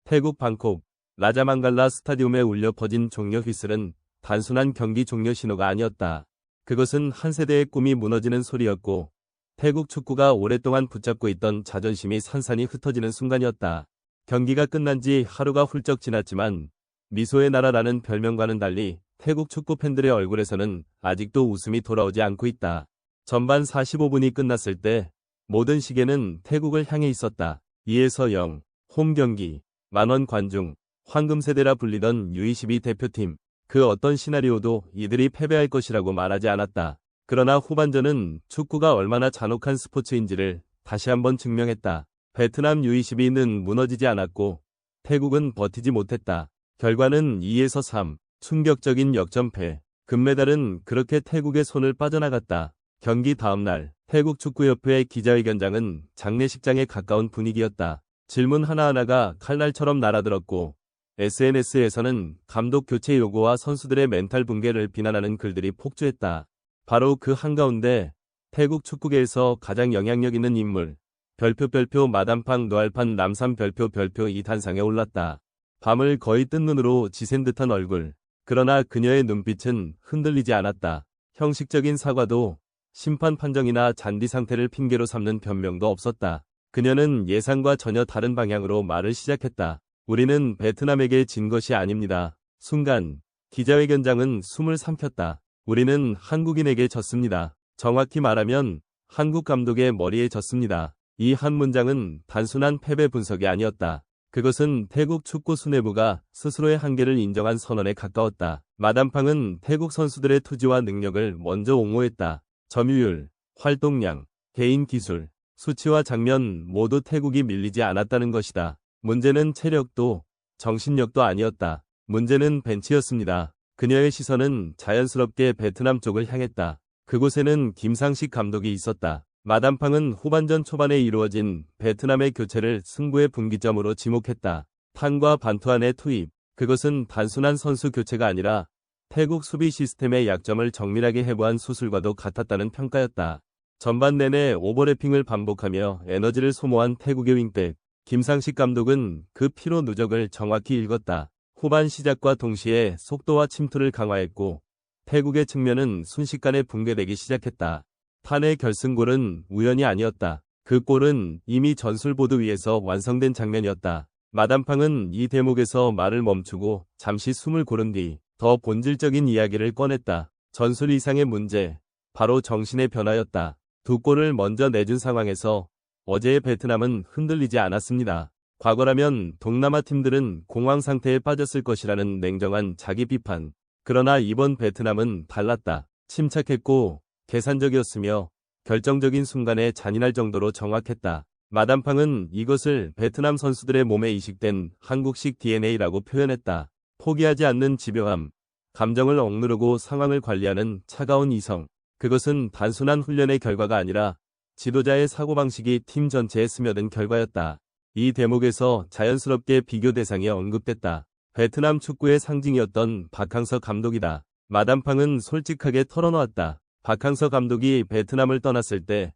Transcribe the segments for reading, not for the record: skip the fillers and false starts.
태국 방콕 라자망갈라 스타디움에 울려 퍼진 종료 휘슬은 단순한 경기 종료 신호가 아니었다. 그것은 한 세대의 꿈이 무너지는 소리였고 태국 축구가 오랫동안 붙잡고 있던 자존심이 산산이 흩어지는 순간이었다. 경기가 끝난 지 하루가 훌쩍 지났지만 미소의 나라라는 별명과는 달리 태국 축구 팬들의 얼굴에서는 아직도 웃음이 돌아오지 않고 있다. 전반 45분이 끝났을 때 모든 시계는 태국을 향해 있었다. 2에서 0, 홈 경기, 만원 관중, 황금세대라 불리던 U22 대표팀. 그 어떤 시나리오도 이들이 패배할 것이라고 말하지 않았다. 그러나 후반전은 축구가 얼마나 잔혹한 스포츠인지를 다시 한번 증명했다. 베트남 U22는 무너지지 않았고 태국은 버티지 못했다. 결과는 2에서 3, 충격적인 역전패. 금메달은 그렇게 태국의 손을 빠져나갔다. 경기 다음날 태국 축구협회의 기자회견장은 장례식장에 가까운 분위기였다. 질문 하나하나가 칼날처럼 날아들었고 SNS에서는 감독 교체 요구와 선수들의 멘탈 붕괴를 비난하는 글들이 폭주했다. 바로 그 한가운데 태국 축구계에서 가장 영향력 있는 인물 별표 마담팡 노알판 남삼 별표 이 단상에 올랐다. 밤을 거의 뜬 눈으로 지샌 듯한 얼굴. 그러나 그녀의 눈빛은 흔들리지 않았다. 형식적인 사과도 심판 판정이나 잔디 상태를 핑계로 삼는 변명도 없었다. 그녀는 예상과 전혀 다른 방향으로 말을 시작했다. 우리는 베트남에게 진 것이 아닙니다. 순간 기자회견장은 숨을 삼켰다. 우리는 한국인에게 졌습니다. 정확히 말하면 한국 감독의 머리에 졌습니다. 이 한 문장은 단순한 패배 분석이 아니었다. 그것은 태국 축구 수뇌부가 스스로의 한계를 인정한 선언에 가까웠다. 마담팡은 태국 선수들의 투지와 능력을 먼저 옹호했다. 점유율, 활동량, 개인 기술, 수치와 장면 모두 태국이 밀리지 않았다는 것이다. 문제는 체력도 정신력도 아니었다. 문제는 벤치였습니다. 그녀의 시선은 자연스럽게 베트남 쪽을 향했다. 그곳에는 김상식 감독이 있었다. 마담팡은 후반전 초반에 이루어진 베트남의 교체를 승부의 분기점으로 지목했다. 탄과 반투안의 투입. 그것은 단순한 선수 교체가 아니라 태국 수비 시스템의 약점을 정밀하게 해부한 수술과도 같았다는 평가였다. 전반 내내 오버래핑을 반복하며 에너지를 소모한 태국의 윙백. 김상식 감독은 그 피로 누적을 정확히 읽었다. 후반 시작과 동시에 속도와 침투를 강화했고 태국의 측면은 순식간에 붕괴되기 시작했다. 탄의 결승골은 우연이 아니었다. 그 골은 이미 전술보드 위에서 완성된 장면이었다. 마담팡은 이 대목에서 말을 멈추고 잠시 숨을 고른 뒤 더 본질적인 이야기를 꺼냈다. 전술 이상의 문제, 바로 정신의 변화였다. 두 골을 먼저 내준 상황에서 어제의 베트남은 흔들리지 않았습니다. 과거라면 동남아 팀들은 공황 상태에 빠졌을 것이라는 냉정한 자기 비판. 그러나 이번 베트남은 달랐다. 침착했고 계산적이었으며 결정적인 순간에 잔인할 정도로 정확했다. 마담팡은 이것을 베트남 선수들의 몸에 이식된 한국식 DNA라고 표현했다. 포기하지 않는 집요함, 감정을 억누르고 상황을 관리하는 차가운 이성. 그것은 단순한 훈련의 결과가 아니라 지도자의 사고방식이 팀 전체에 스며든 결과였다. 이 대목에서 자연스럽게 비교 대상이 언급됐다. 베트남 축구의 상징이었던 박항서 감독이다. 마담팡은 솔직하게 털어놓았다. 박항서 감독이 베트남을 떠났을 때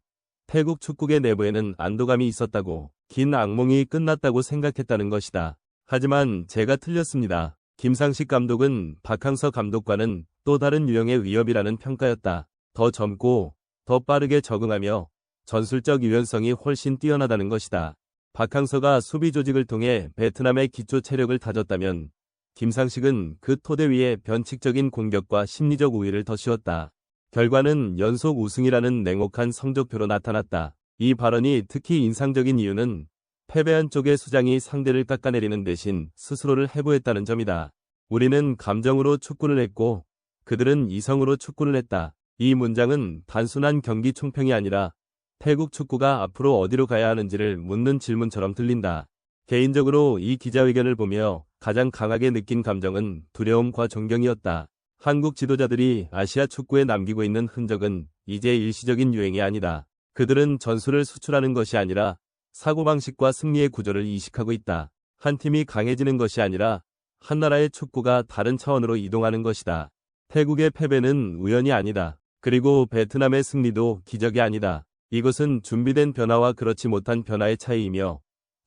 태국 축구계 내부에는 안도감이 있었다고, 긴 악몽이 끝났다고 생각했다는 것이다. 하지만 제가 틀렸습니다. 김상식 감독은 박항서 감독과는 또 다른 유형의 위협이라는 평가였다. 더 젊고 더 빠르게 적응하며 전술적 유연성이 훨씬 뛰어나다는 것이다. 박항서가 수비 조직을 통해 베트남의 기초 체력을 다졌다면 김상식은 그 토대 위에 변칙적인 공격과 심리적 우위를 더 씌웠다. 결과는 연속 우승이라는 냉혹한 성적표로 나타났다. 이 발언이 특히 인상적인 이유는 패배한 쪽의 수장이 상대를 깎아내리는 대신 스스로를 해부했다는 점이다. 우리는 감정으로 축구를 했고 그들은 이성으로 축구를 했다. 이 문장은 단순한 경기 총평이 아니라 태국 축구가 앞으로 어디로 가야 하는지를 묻는 질문처럼 들린다. 개인적으로 이 기자회견을 보며 가장 강하게 느낀 감정은 두려움과 존경이었다. 한국 지도자들이 아시아 축구에 남기고 있는 흔적은 이제 일시적인 유행이 아니다. 그들은 전술을 수출하는 것이 아니라 사고방식과 승리의 구조를 이식하고 있다. 한 팀이 강해지는 것이 아니라 한 나라의 축구가 다른 차원으로 이동하는 것이다. 태국의 패배는 우연이 아니다. 그리고 베트남의 승리도 기적이 아니다. 이것은 준비된 변화와 그렇지 못한 변화의 차이이며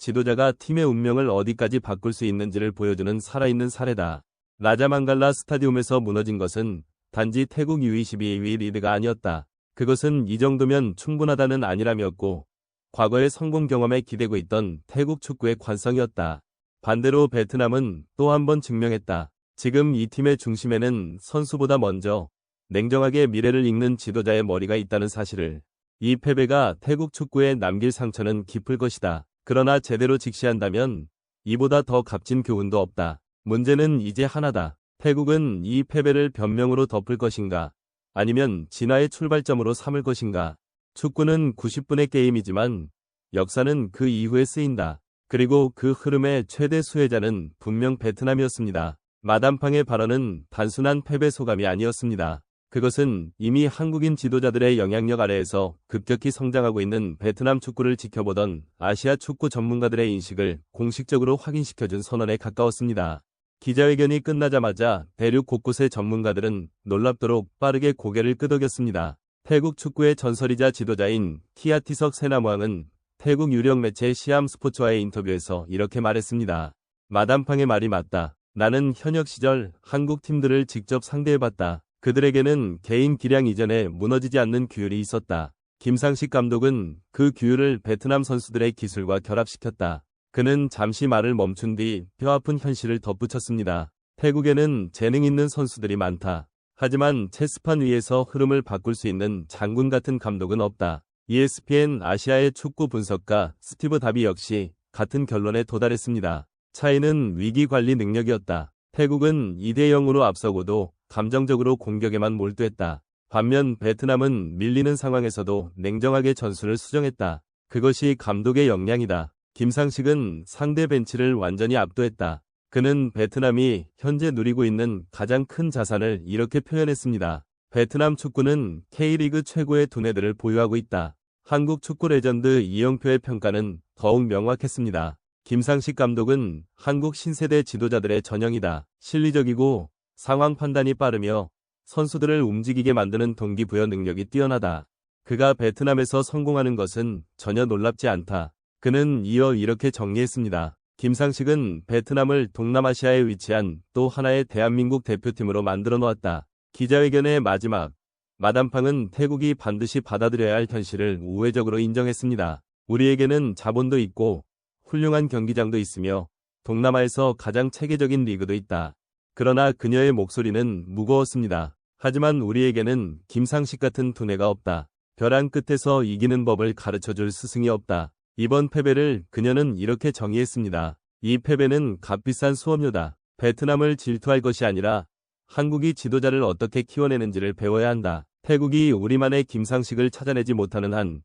지도자가 팀의 운명을 어디까지 바꿀 수 있는지를 보여주는 살아있는 사례다. 라자망갈라 스타디움에서 무너진 것은 단지 태국 U22위 리드가 아니었다. 그것은 이 정도면 충분하다는 아니람이었고 과거의 성공 경험에 기대고 있던 태국 축구의 관성이었다. 반대로 베트남은 또 한 번 증명했다. 지금 이 팀의 중심에는 선수보다 먼저 냉정하게 미래를 읽는 지도자의 머리가 있다는 사실을. 이 패배가 태국 축구에 남길 상처는 깊을 것이다. 그러나 제대로 직시한다면 이보다 더 값진 교훈도 없다. 문제는 이제 하나다. 태국은 이 패배를 변명으로 덮을 것인가? 아니면 진화의 출발점으로 삼을 것인가? 축구는 90분의 게임이지만 역사는 그 이후에 쓰인다. 그리고 그 흐름의 최대 수혜자는 분명 베트남이었습니다. 마담팡의 발언은 단순한 패배 소감이 아니었습니다. 그것은 이미 한국인 지도자들의 영향력 아래에서 급격히 성장하고 있는 베트남 축구를 지켜보던 아시아 축구 전문가들의 인식을 공식적으로 확인시켜준 선언에 가까웠습니다. 기자회견이 끝나자마자 대륙 곳곳의 전문가들은 놀랍도록 빠르게 고개를 끄덕였습니다. 태국 축구의 전설이자 지도자인 키아티석 세나무앙은 태국 유력 매체 시암 스포츠와의 인터뷰에서 이렇게 말했습니다. 마담팡의 말이 맞다. 나는 현역 시절 한국 팀들을 직접 상대해봤다. 그들에게는 개인 기량 이전에 무너지지 않는 규율이 있었다. 김상식 감독은 그 규율을 베트남 선수들의 기술과 결합시켰다. 그는 잠시 말을 멈춘 뒤 뼈아픈 현실을 덧붙였습니다. 태국에는 재능 있는 선수들이 많다. 하지만 체스판 위에서 흐름을 바꿀 수 있는 장군 같은 감독은 없다. ESPN 아시아의 축구 분석가 스티브 다비 역시 같은 결론에 도달했습니다. 차이는 위기 관리 능력이었다. 태국은 2대0으로 앞서고도 감정적으로 공격에만 몰두했다. 반면 베트남은 밀리는 상황에서도 냉정하게 전술을 수정했다. 그것이 감독의 역량이다. 김상식은 상대 벤치를 완전히 압도했다. 그는 베트남이 현재 누리고 있는 가장 큰 자산을 이렇게 표현했습니다. 베트남 축구는 K리그 최고의 두뇌들을 보유하고 있다. 한국 축구 레전드 이영표의 평가는 더욱 명확했습니다. 김상식 감독은 한국 신세대 지도자들의 전형이다. 실리적이고 상황 판단이 빠르며 선수들을 움직이게 만드는 동기부여 능력이 뛰어나다. 그가 베트남에서 성공하는 것은 전혀 놀랍지 않다. 그는 이어 이렇게 정리했습니다. 김상식은 베트남을 동남아시아에 위치한 또 하나의 대한민국 대표팀으로 만들어 놓았다. 기자회견의 마지막, 마담팡은 태국이 반드시 받아들여야 할 현실을 우회적으로 인정했습니다. 우리에게는 자본도 있고 훌륭한 경기장도 있으며 동남아에서 가장 체계적인 리그도 있다. 그러나 그녀의 목소리는 무거웠습니다. 하지만 우리에게는 김상식 같은 두뇌가 없다. 벼랑 끝에서 이기는 법을 가르쳐줄 스승이 없다. 이번 패배를 그녀는 이렇게 정의했습니다. 이 패배는 값비싼 수업료다. 베트남을 질투할 것이 아니라 한국이 지도자를 어떻게 키워내는지를 배워야 한다. 태국이 우리만의 김상식을 찾아내지 못하는 한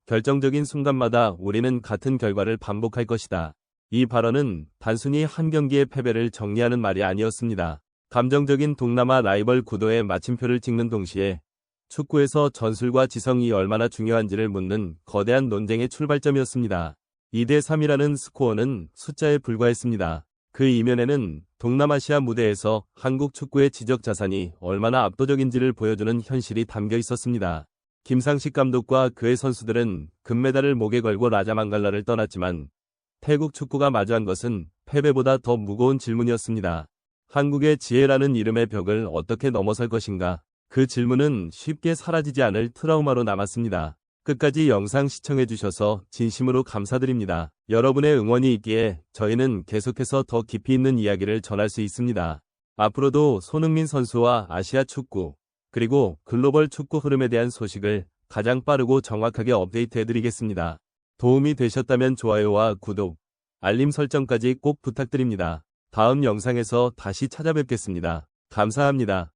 결정적인 순간마다 우리는 같은 결과를 반복할 것이다. 이 발언은 단순히 한 경기의 패배를 정리하는 말이 아니었습니다. 감정적인 동남아 라이벌 구도에 마침표를 찍는 동시에 축구에서 전술과 지성이 얼마나 중요한지를 묻는 거대한 논쟁의 출발점이었습니다. 2대3이라는 스코어는 숫자에 불과했습니다. 그 이면에는 동남아시아 무대에서 한국 축구의 지적 자산이 얼마나 압도적인지를 보여주는 현실이 담겨 있었습니다. 김상식 감독과 그의 선수들은 금메달을 목에 걸고 라자망갈라를 떠났지만 태국 축구가 마주한 것은 패배보다 더 무거운 질문이었습니다. 한국의 지혜라는 이름의 벽을 어떻게 넘어설 것인가? 그 질문은 쉽게 사라지지 않을 트라우마로 남았습니다. 끝까지 영상 시청해주셔서 진심으로 감사드립니다. 여러분의 응원이 있기에 저희는 계속해서 더 깊이 있는 이야기를 전할 수 있습니다. 앞으로도 손흥민 선수와 아시아 축구, 그리고 글로벌 축구 흐름에 대한 소식을 가장 빠르고 정확하게 업데이트해드리겠습니다. 도움이 되셨다면 좋아요와 구독, 알림 설정까지 꼭 부탁드립니다. 다음 영상에서 다시 찾아뵙겠습니다. 감사합니다.